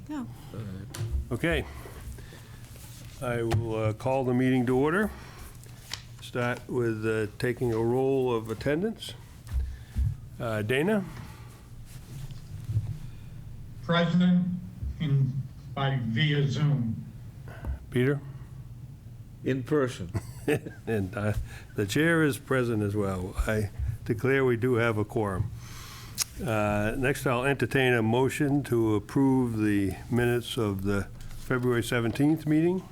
Yeah. Okay. I will call the meeting to order. Start with taking a roll of attendance. Dana? Present by via Zoom. Peter? In person. And the chair is present as well. I declare we do have a quorum. Next, I'll entertain a motion to approve the minutes of the February 17th meeting.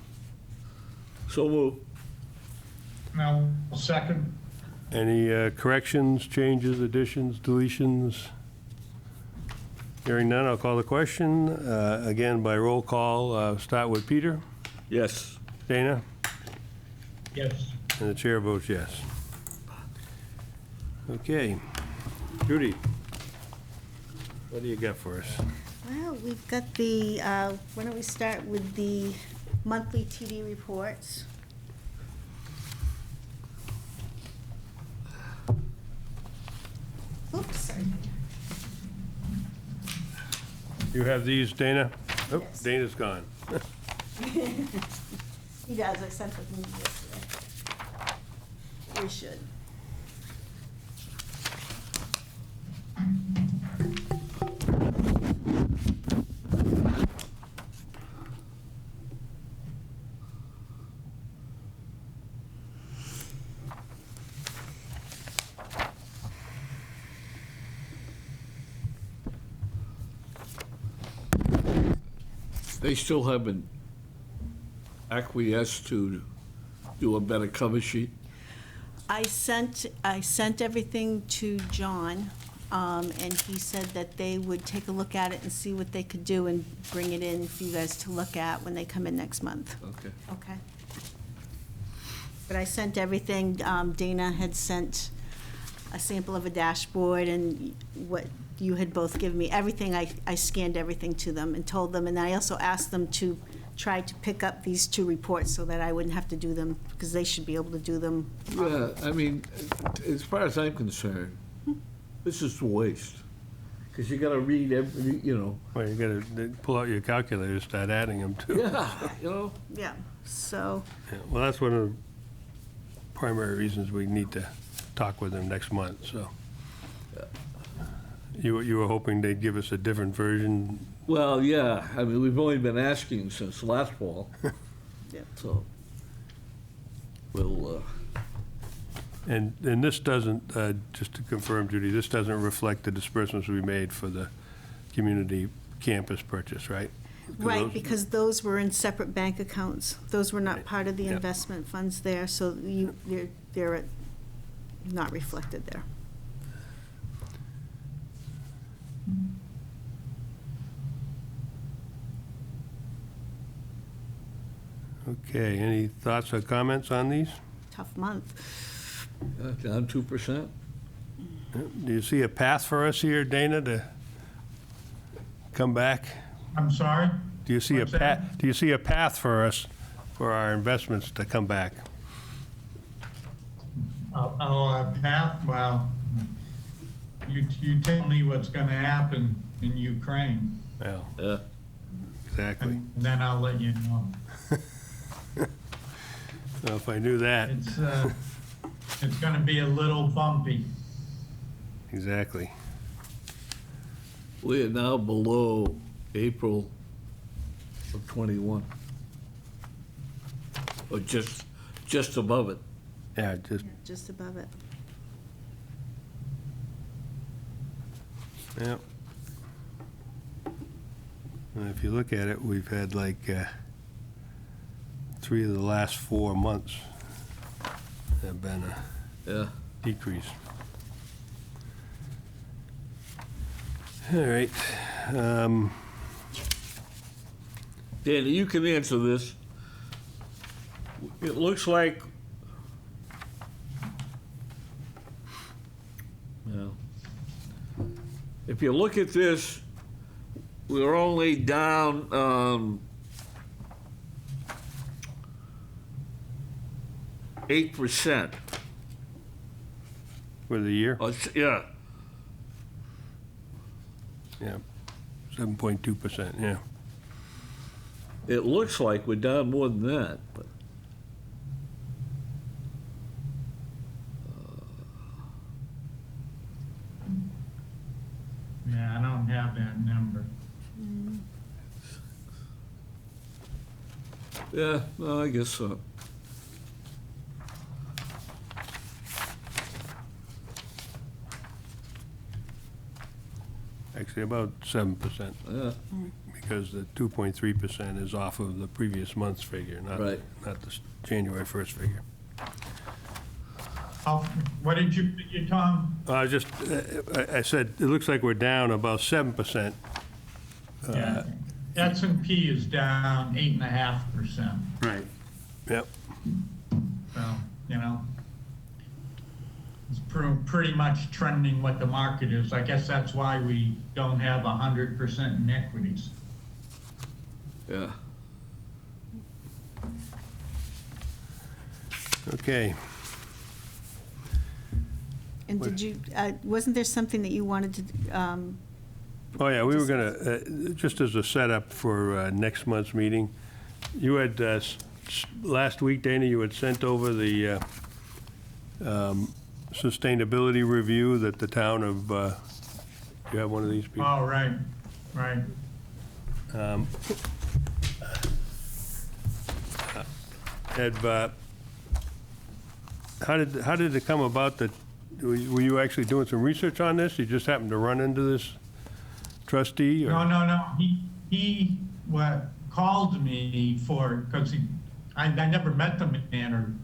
So move. Now, second. Any corrections, changes, additions, deletions? Hearing none, I'll call the question. Again, by roll call, start with Peter, Yes. Dana, Yes. and the chair votes yes. Okay. Judy, what do you got for us? Well, we've got the, why don't we start with the monthly TD reports? Oops. You have these, Dana? Oh, Yes. Dana's gone. He does, I sent them yesterday. We should. They still haven't acquiesced to do a better cover sheet? I sent everything to John, and he said that they would take a look at it and see what they could do and bring it in for you guys to look at when they come in next month. Okay. Okay. But I sent everything, Dana had sent a sample of a dashboard and what you had both given me, everything, I scanned everything to them and told them, and I also asked them to try to pick up these two reports so that I wouldn't have to do them, because they should be able to do them. Yeah, I mean, as far as I'm concerned, this is a waste. Because you gotta read every, Well, you gotta pull out your calculator, start adding them too. yeah. Yeah, so, Yeah, well, that's one of the primary reasons we need to talk with them next month, so. You were hoping they'd give us a different version? Well, yeah, I mean, we've only been asking since last fall. yeah. So, we'll, And this doesn't, just to confirm, Judy, this doesn't reflect the disbursements we made for the community campus purchase, right? Right, those- because those were in separate bank accounts. Those were not Right. part of the Yep. investment funds there, so they're not reflected there. Okay, any thoughts or comments on these? Tough month. down 2%. Do you see a path for us here, Dana, to come back? I'm sorry? Do you see a What's that? path, do you see a path for us, for our investments to come back? A path, well, you tell me what's gonna happen in Ukraine, Well, Yeah. exactly. and then I'll let you know. Well, if I knew that, It's gonna be a little bumpy. exactly. We are now below April of '21. Or just above it. Yeah, just, Just above it. yeah. And if you look at it, we've had like 3 of the last 4 months have been a Yeah. decrease. All right. Danny, you can answer this. It looks like, well, if you look at this, we're only down 8%. For the year? Yeah, Yeah. 7.2%, yeah. It looks like we're down more than that, but. Yeah, I don't have that number. Yeah, no, I guess so. Actually, about 7%, Yeah, because the 2.3% is off of the previous month's figure, not Right. the January 1st figure. What did you figure, Tom? I said, it looks like we're down about 7%. Yeah, S&P is down 8.5%. Right. Yep. So, you know, it's pretty much trending what the market is. I guess that's why we don't have 100% in equities. yeah. Okay. And did you, wasn't there something that you wanted to, Oh, yeah, we were going to, just as a setup for next month's meeting, you had, last week, Dana, you had sent over the sustainability review that the town of, you have one of these people? Oh, right, right. How did it come about that, were you actually doing some research on this? You just happened to run into this trustee? or- No. He called me because I never met the man or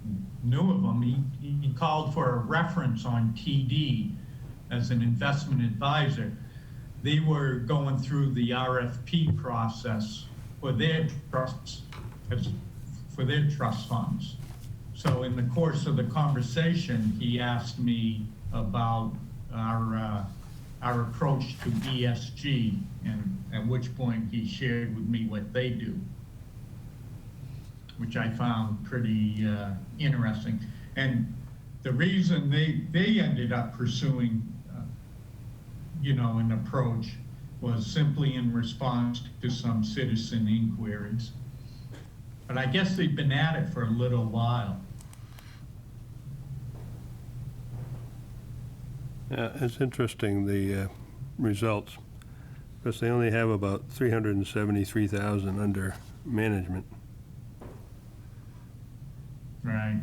knew of him. He called for a reference on TD as an investment advisor. They were going through the RFP process for their trusts, for their trust funds. So in the course of the conversation, he asked me about our approach to ESG, and at which point he shared with me what they do, which I found pretty interesting. And the reason they ended up pursuing, an approach was simply in response to some citizen inquiries. But I guess they've been at it for a little while. Yeah, it's interesting, the results, because they only have about 373,000 under management. Right.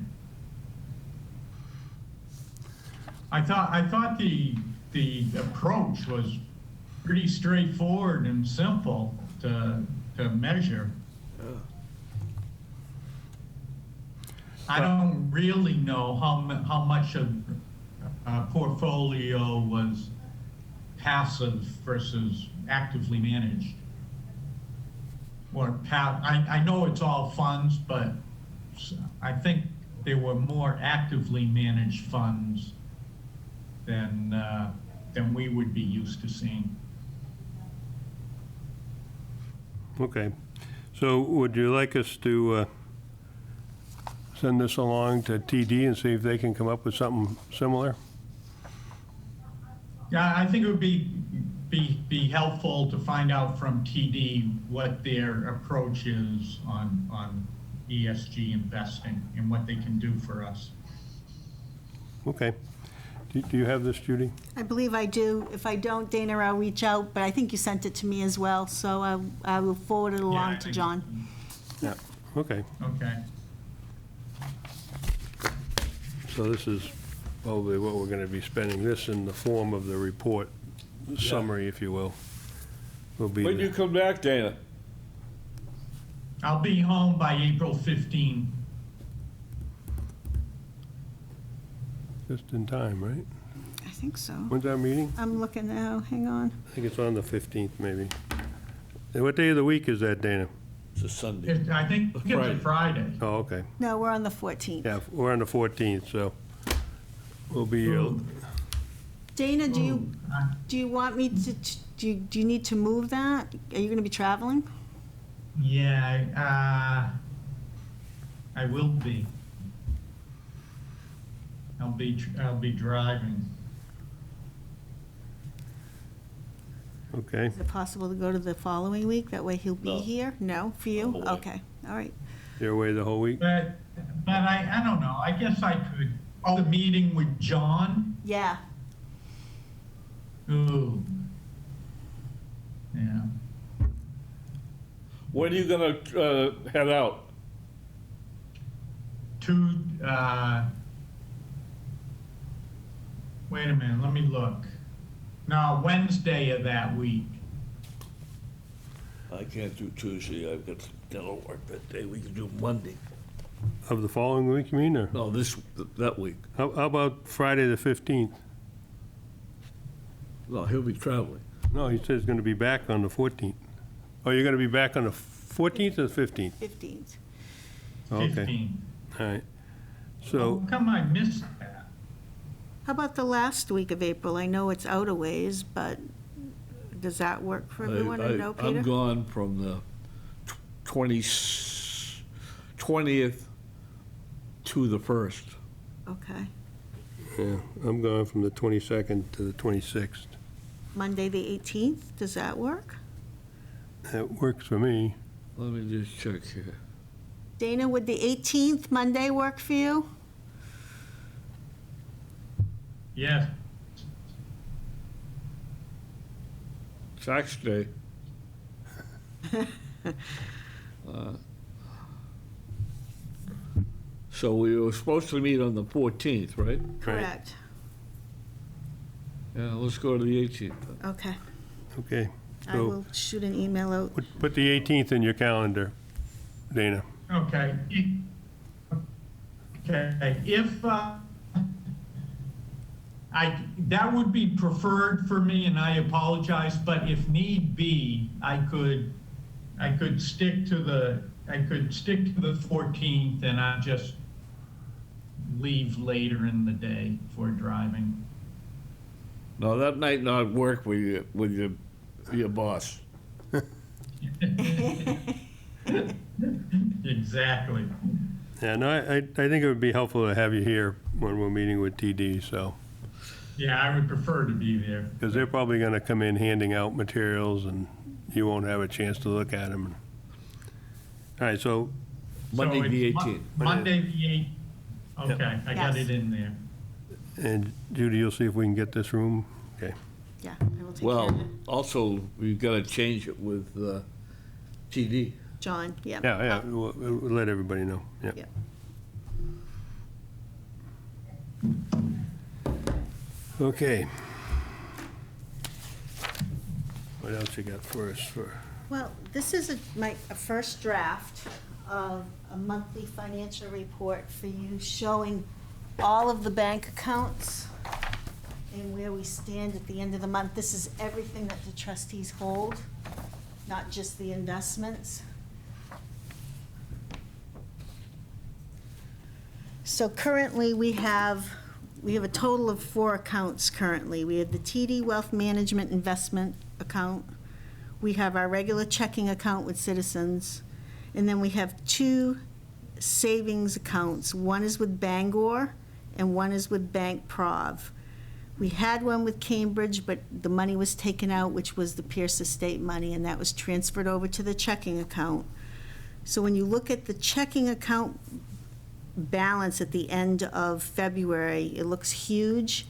I thought the approach was pretty straightforward and simple to measure. I don't really know how much of a portfolio was passive versus actively managed. I know it's all funds, but I think there were more actively managed funds than we would be used to seeing. Okay, so would you like us to send this along to TD and see if they can come up with something similar? Yeah, I think it would be helpful to find out from TD what their approach is on ESG investing and what they can do for us. Okay. Do you have this, Judy? I believe I do. If I don't, Dana, I'll reach out, but I think you sent it to me as well, so I will forward it Yeah, I along to think- John. Yeah. Okay, Okay. so this is probably what we're going to be spending, this in the form of the report summary, if you will be When you come back, Dana? I'll be home by April 15. just in time, right? I think so. When's our meeting? I'm looking now, hang on. I think it's on the 15th, maybe. And what day of the week is that, Dana? It's a Sunday. I think it's Friday. a Friday. Oh, okay. No, we're on the 14th. Yeah, we're on the 14th, so we'll be, Dana, do you want me to, do you need to move that? Are you gonna be traveling? Yeah, I will be. I'll be driving. Okay, Is it possible to go to the following week? That way he'll be No. here? No, for you? No way. Okay, all right. you're away the whole week? But I don't know, I guess I could, the meeting with John? Yeah, Ooh. Yeah. When are you gonna head out? Wait a minute, let me look. No, Wednesday of that week. I can't do Tuesday, I've got dental work that day, we can do Monday. Of the following week, you mean, or? No, that week. How about Friday the 15th? No, he'll be traveling. No, he says he's going to be back on the 14th. Oh, you're going to be back on the 14th or the 15th? 15th. Okay, 15. all right. How So, come I missed that? How about the last week of April? I know it's out a ways, but does that work for everyone? Or no, Peter? I'm gone from the 20th to the 1st. Okay. yeah, I'm going from the 22nd to the 26th. Monday, the 18th, does that work? That works for me. Let me just check here. Dana, would the 18th, Monday, work for you? Yes. Tax day. So we were supposed to meet on the 14th, right? Correct. Yeah, let's go to the 18th then. Okay. Okay, I so will shoot an email out. put the 18th in your calendar, Dana. Okay. Okay, if, that would be preferred for me, and I apologize, but if need be, I could stick to the 14th, and I'd just leave later in the day for driving. No, that might not work with your boss. Exactly. Yeah, no, I think it would be helpful to have you here when we're meeting with TD, so, Yeah, I would prefer to be there. because they're probably going to come in handing out materials, and you won't have a chance to look at them. All right, so, Monday, So the it's 18th. Monday, the 8th. Okay, I got Yes. it in there. and Judy, you'll see if we can get this room? Okay, Yeah, I will take care Well, of it. also, we've got to change it with TD. John, yeah. yeah, we'll let everybody know, yeah. Yeah. Okay. What else you got for us for? Well, this is a first draft of a monthly financial report for you showing all of the bank accounts and where we stand at the end of the month. This is everything that the trustees hold, not just the investments. So currently, we have a total of 4 accounts currently. We have the TD Wealth Management Investment Account. We have our regular checking account with Citizens. And then we have 2 savings accounts. One is with Bangor and one is with Bank Prov. We had one with Cambridge, but the money was taken out, which was the Pierce Estate money, and that was transferred over to the checking account. So when you look at the checking account balance at the end of February, it looks huge,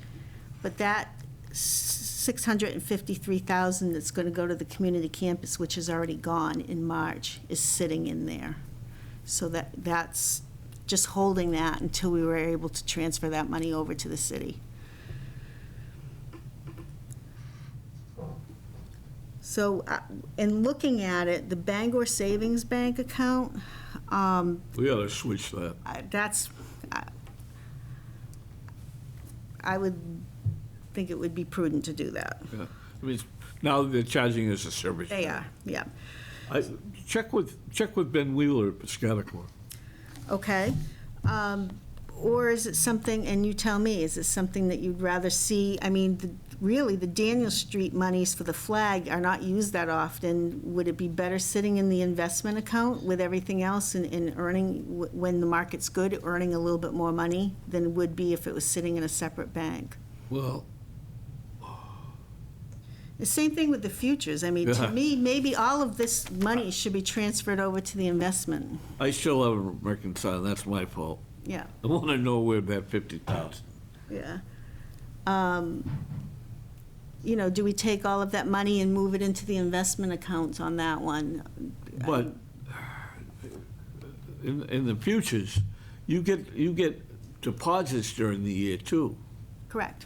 but that $653,000 that's going to go to the community campus, which is already gone in March, is sitting in there. So that's just holding that until we were able to transfer that money over to the city. So, in looking at it, the Bangor Savings Bank account, We ought to switch that. I would think it would be prudent to do that. Yeah. I mean, now they're charging us a service. They are, yeah. Check with Ben Wheeler at Piscataqua. Okay. Or is it something, and you tell me, is it something that you'd rather see? I mean, really, the Daniel Street monies for the flag are not used that often. Would it be better sitting in the investment account with everything else and earning, when the market's good, earning a little bit more money than it would be if it was sitting in a separate bank? Well, The same thing with the futures. I mean, to Yeah. me, maybe all of this money should be transferred over to the investment. I still haven't reconciled, that's my fault. Yeah, I want to know where that 50,000. yeah. You know, do we take all of that money and move it into the investment accounts on that one? But in the futures, you get deposits during the year too. Correct.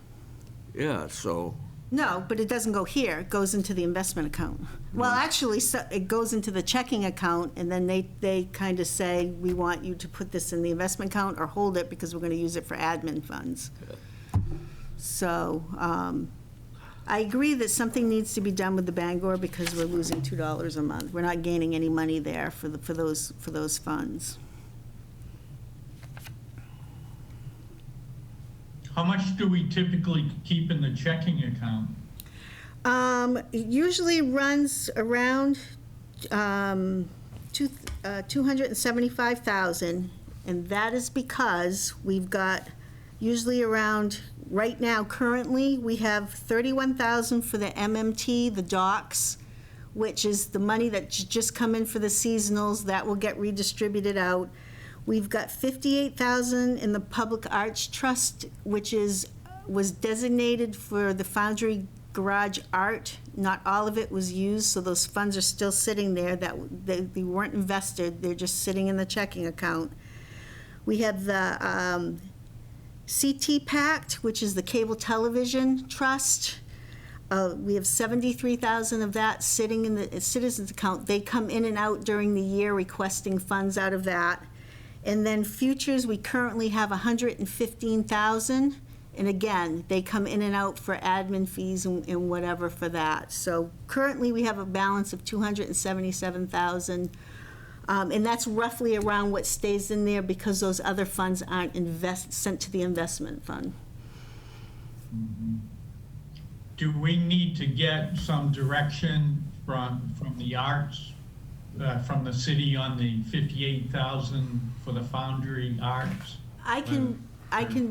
Yeah, so, No, but it doesn't go here. It goes into the investment account. Well, actually, so it goes into the checking account, and then they kind of say, we want you to put this in the investment account or hold it because we're going to use it for admin funds. So I agree that something needs to be done with the Bangor because we're losing $2 a month. We're not gaining any money there for those funds. How much do we typically keep in the checking account? It usually runs around 275,000, and that is because we've got usually around, right now, currently, we have 31,000 for the MMT, the docks, which is the money that just come in for the seasonals, that will get redistributed out. We've got 58,000 in the Public Arts Trust, which was designated for the Foundry Garage art. Not all of it was used, so those funds are still sitting there. They weren't invested, they're just sitting in the checking account. We have the CT Pact, which is the Cable Television Trust. We have 73,000 of that sitting in the Citizens account. They come in and out during the year requesting funds out of that. And then futures, we currently have 115,000. And again, they come in and out for admin fees and whatever for that. So currently, we have a balance of 277,000. And that's roughly around what stays in there because those other funds aren't sent to the investment fund. Do we need to get some direction from the arts, from the city on the 58,000 for the Foundry Arts? I can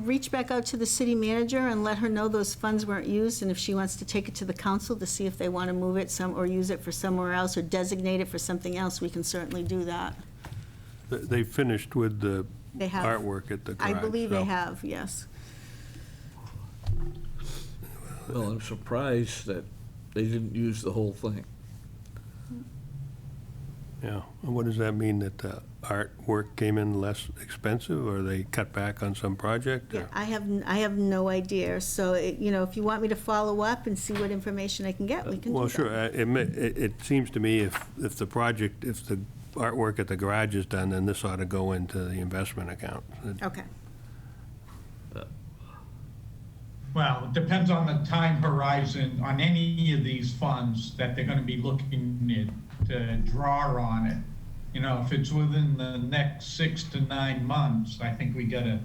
reach back out to the city manager and let her know those funds weren't used, and if she wants to take it to the council to see if they want to move it or use it for somewhere else or designate it for something else, we can certainly do that. They finished with the They have. artwork at the garage. I believe they so- have, yes. well, I'm surprised that they didn't use the whole thing. Yeah, and what does that mean, that the artwork came in less expensive, or they cut back on some project? Yeah, or- I have no idea. So, you know, if you want me to follow up and see what information I can get, we can do that. Well, sure, it seems to me if the artwork at the garage is done, then this ought to go into the investment account. Okay. Well, it depends on the time horizon on any of these funds that they're gonna be looking to draw on it. You know, if it's within the next 6 to 9 months, I think we gotta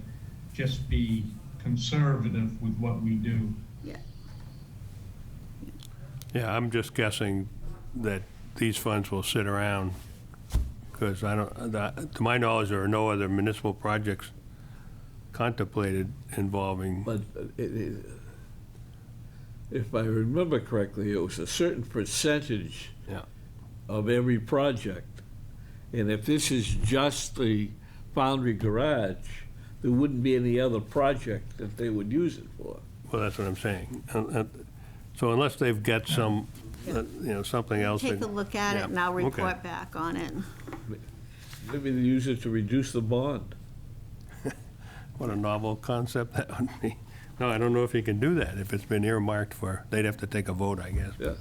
just be conservative with what we do. Yeah. Yeah, I'm just guessing that these funds will sit around, because to my knowledge, there are no other municipal projects contemplated involving, But if I remember correctly, it was a certain percentage yeah. of every project. And if this is just the Foundry Garage, there wouldn't be any other project that they would use it for. Well, that's what I'm saying. So unless they've got some, something else. Take a that- look at it, yeah, and I'll okay. report back on it. Maybe they use it to reduce the bond. What a novel concept that would be. No, I don't know if you can do that. If it's been earmarked for, they'd have to take a vote, I guess. Yeah.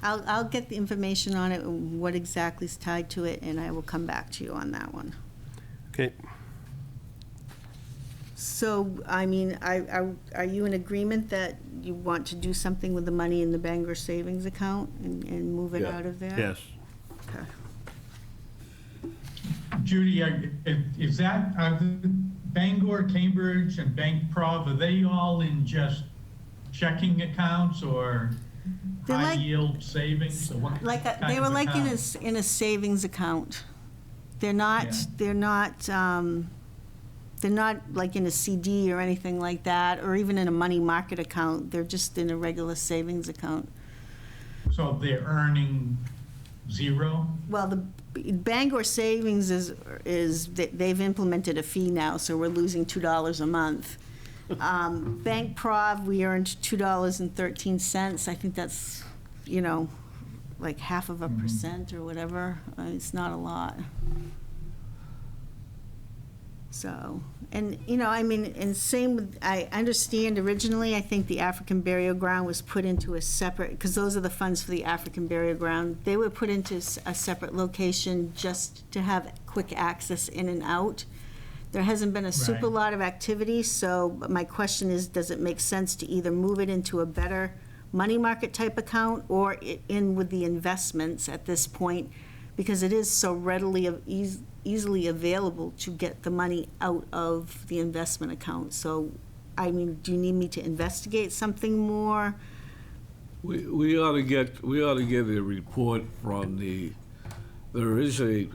I'll get the information on it, and what exactly is tied to it, and I will come back to you on that one. Okay. So, I mean, are you in agreement that you want to do something with the money in the Bangor savings account and move it Yeah. out of there? Yes. Okay. Judy, is that, are the Bangor, Cambridge, and Bank Prov, are they all in just checking accounts or They're high like- yield savings? Or what Like, kind they were of like account? in a savings account. They're not, Yeah. they're not like in a CD or anything like that, or even in a money market account. They're just in a regular savings account. So they're earning zero? Well, the Bangor Savings they've implemented a fee now, so we're losing $2 a month. Bank Prov, we earned $2.13. I think that's, like half of a percent or whatever. It's not a lot. So, and, and same with, I understand originally, I think the African burial ground was put into a separate, because those are the funds for the African burial ground. They were put into a separate location just to have quick access in and out. There hasn't been a super Right. lot of activity, so my question is, does it make sense to either move it into a better money market type account or in with the investments at this point? Because it is so readily, easily available to get the money out of the investment account. So, do you need me to investigate something more? We ought to get a report from there is a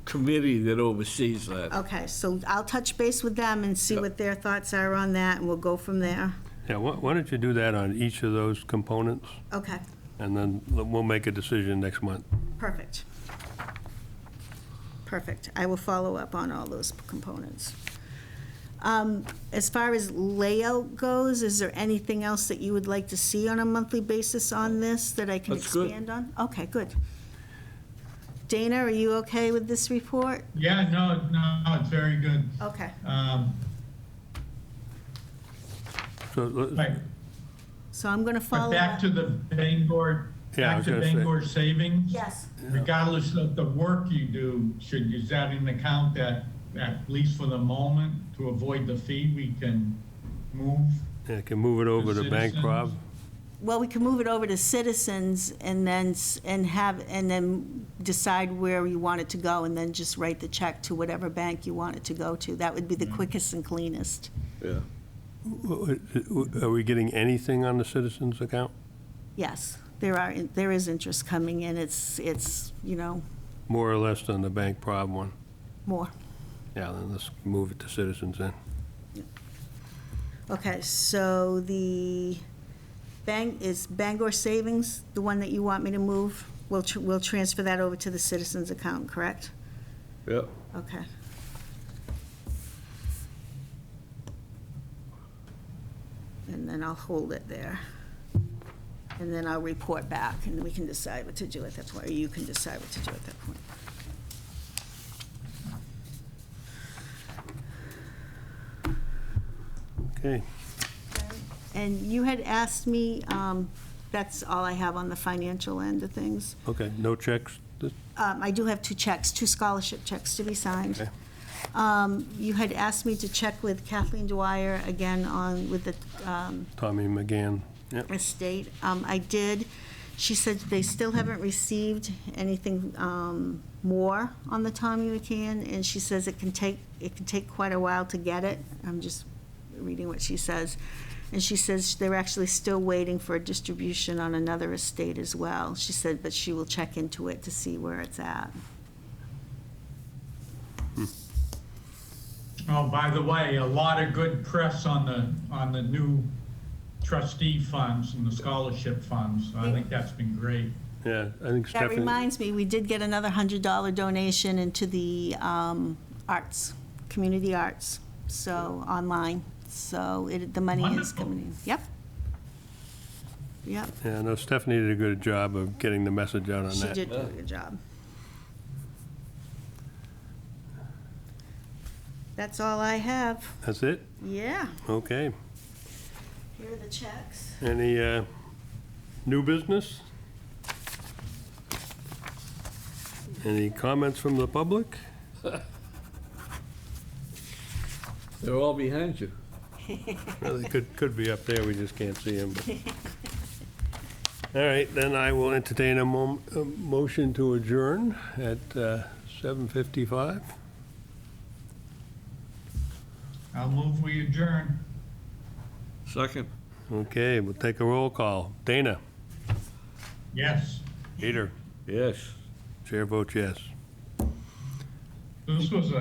committee that oversees that. Okay, so I'll touch base with them and see Yep. what their thoughts are on that, and we'll go from there. Yeah, why don't you do that on each of those components, Okay, and then we'll make a decision next month. perfect. Perfect. I will follow up on all those components. As far as layout goes, is there anything else that you would like to see on a monthly basis on this that I can That's good. expand on? Okay, good. Dana, are you okay with this report? Yeah, no, it's very good. Okay. So, Right, So I'm going to but follow back up. to the Bangor, Yeah, I back was to gonna say. Bangor savings. Yes. Regardless of the work you do, is that an account that, at least for the moment, to avoid the fee, we can move? yeah, can move it over to Bank Prov. Citizens? Well, we can move it over to Citizens and then decide where you want it to go, and then just write the check to whatever bank you want it to go to. That would be the quickest and cleanest. Yeah. Are we getting anything on the Citizens account? Yes, there is interest coming in. It's, More or less than the Bank Prov one? more. Yeah, then let's move it to Citizens then. Okay, so the is Bangor Savings the one that you want me to move? We'll transfer that over to the Citizens account, correct? Yep. Okay. And then I'll hold it there. And then I'll report back, and we can decide what to do at that point, or you can decide what to do at that point. Okay, And you had asked me, that's all I have on the financial end of things. okay, no checks? I do have 2 checks, 2 scholarship checks to be signed. Okay. You had asked me to check with Kathleen Dwyer again with the Tommy McGann, yep. estate. I did. She said they still haven't received anything more on the Tommy McCann, and she says it can take quite a while to get it. I'm just reading what she says. And she says they're actually still waiting for a distribution on another estate as well. She said, but she will check into it to see where it's at. Oh, by the way, a lot of good press on the new trustee funds and the scholarship funds. I think that's been great. Yeah, I think That Stephanie, reminds me, we did get another $100 donation into the arts, community arts, so online. So the money is Wonderful. coming in. Yep. Yep, yeah, no, Stephanie did a good job of getting the message out on she that. did do a good job. That's all I have. That's it? Yeah, Okay. here are the checks. Any new business? Any comments from the public? They're all behind you. Well, they could be up there, we just can't see them. All right, then I will entertain a motion to adjourn at 7:55. I'll move we adjourn. Second. Okay, we'll take a roll call. Dana? Yes. Peter? Yes. Chair votes yes. This was a